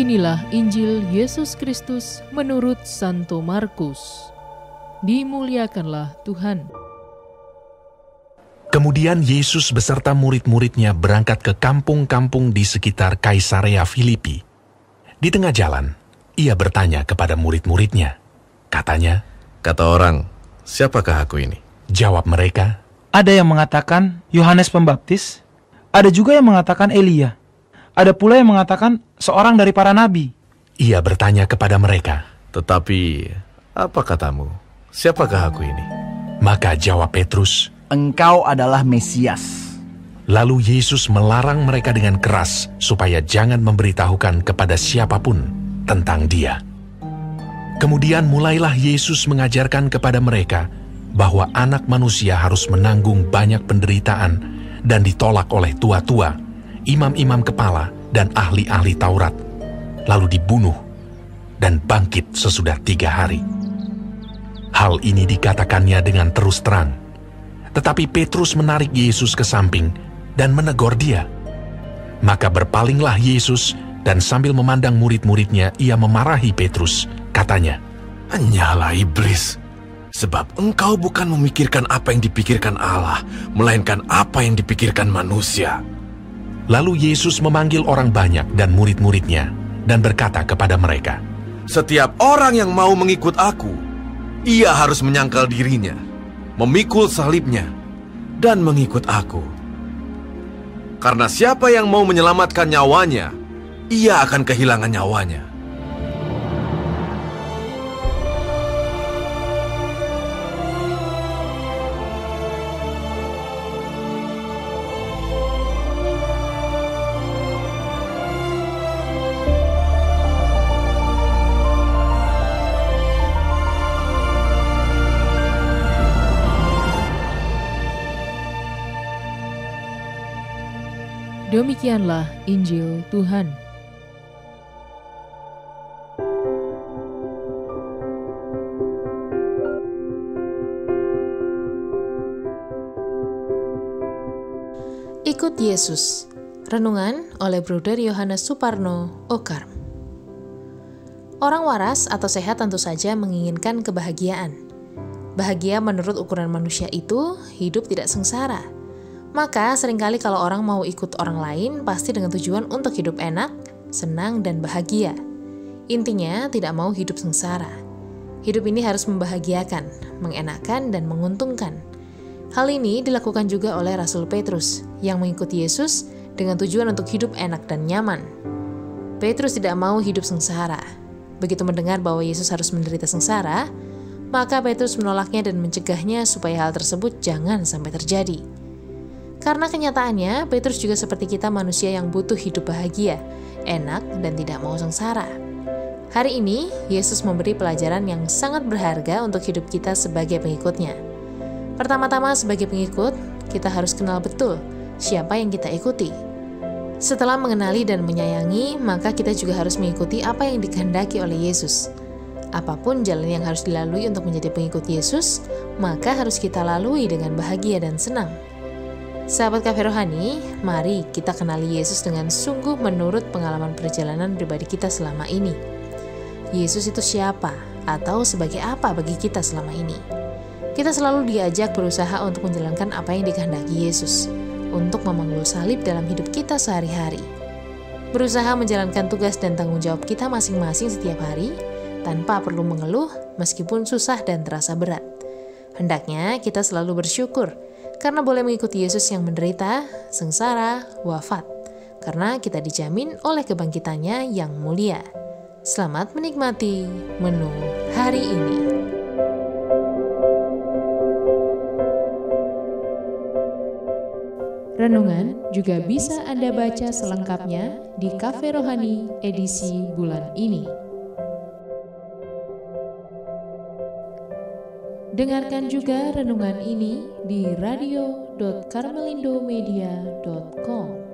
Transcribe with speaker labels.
Speaker 1: Inilah Injil Yesus Kristus menurut Santo Markus. Dimuliakanlah Tuhan.
Speaker 2: Kemudian Yesus beserta murid-muridnya berangkat ke kampung-kampung di sekitar Kaisarea Filipi. Di tengah jalan, ia bertanya kepada murid-muridnya. Katanya,
Speaker 3: "Kata orang, siapakah aku ini?"
Speaker 2: Jawab mereka,
Speaker 4: "Ada yang mengatakan Yohanes Pembaptis, ada juga yang mengatakan Elia, ada pula yang mengatakan seorang dari para nabi."
Speaker 2: Ia bertanya kepada mereka,
Speaker 3: "Tetapi, apa katamu? Siapakah aku ini?"
Speaker 2: Maka jawab Petrus,
Speaker 5: "Engkau adalah Mesias."
Speaker 2: Lalu Yesus melarang mereka dengan keras supaya jangan memberitahukan kepada siapapun tentang Dia. Kemudian mulailah Yesus mengajarkan kepada mereka bahwa Anak Manusia harus menanggung banyak penderitaan dan ditolak oleh tua-tua, imam-imam kepala, dan ahli-ahli Taurat, lalu dibunuh dan bangkit sesudah 3 hari. Hal ini dikatakannya dengan terus terang. Tetapi Petrus menarik Yesus ke samping dan menegur dia. Maka berpalinglah Yesus dan sambil memandang murid-muridnya, ia memarahi Petrus. Katanya,
Speaker 3: "Hanyalah iblis, sebab engkau bukan memikirkan apa yang dipikirkan Allah, melainkan apa yang dipikirkan manusia."
Speaker 2: Lalu Yesus memanggil orang banyak dan murid-muridnya dan berkata kepada mereka,
Speaker 3: "Setiap orang yang mau mengikut aku, ia harus menyangkal dirinya, memikul salibnya, dan mengikut aku. Karena siapa yang mau menyelamatkan nyawanya, ia akan kehilangan nyawanya.
Speaker 1: Demikianlah Injil Tuhan. Ikut Yesus. Renungan oleh Bruder Yohanes Suparno, Okarm. Orang waras atau sehat tentu saja menginginkan kebahagiaan. Bahagia menurut ukuran manusia itu hidup tidak sengsara. Maka seringkali kalau orang mau ikut orang lain pasti dengan tujuan untuk hidup enak, senang, dan bahagia. Intinya tidak mau hidup sengsara. Hidup ini harus membahagiakan, mengenakan, dan menguntungkan. Hal ini dilakukan juga oleh Rasul Petrus yang mengikuti Yesus dengan tujuan untuk hidup enak dan nyaman. Petrus tidak mau hidup sengsara. Begitu mendengar bahwa Yesus harus menderita sengsara, maka Petrus menolaknya dan mencegahnya supaya hal tersebut jangan sampai terjadi. Karena kenyataannya, Petrus juga seperti kita manusia yang butuh hidup bahagia, enak, dan tidak mau sengsara. Hari ini, Yesus memberi pelajaran yang sangat berharga untuk hidup kita sebagai pengikutnya. Pertama-tama sebagai pengikut, kita harus kenal betul siapa yang kita ikuti. Setelah mengenali dan menyayangi, maka kita juga harus mengikuti apa yang dikehendaki oleh Yesus. Apapun jalan yang harus dilalui untuk menjadi pengikut Yesus, maka harus kita lalui dengan bahagia dan senang. Sahabat Cafe Rohani, mari kita kenali Yesus dengan sungguh menurut pengalaman perjalanan pribadi kita selama ini. Yesus itu siapa atau sebagai apa bagi kita selama ini? Kita selalu diajak berusaha untuk menjalankan apa yang dikehendaki Yesus, untuk memanggul salib dalam hidup kita sehari-hari. Berusaha menjalankan tugas dan tanggung jawab kita masing-masing setiap hari, tanpa perlu mengeluh meskipun susah dan terasa berat. Hendaknya kita selalu bersyukur, karena boleh mengikuti Yesus yang menderita, sengsara, wafat. Karena kita dijamin oleh kebangkitannya yang mulia. Selamat menikmati menu hari ini. Renungan juga bisa Anda baca selengkapnya di Cafe Rohani edisi bulan ini. Dengarkan juga renungan ini di radio.karmelindomedia.com.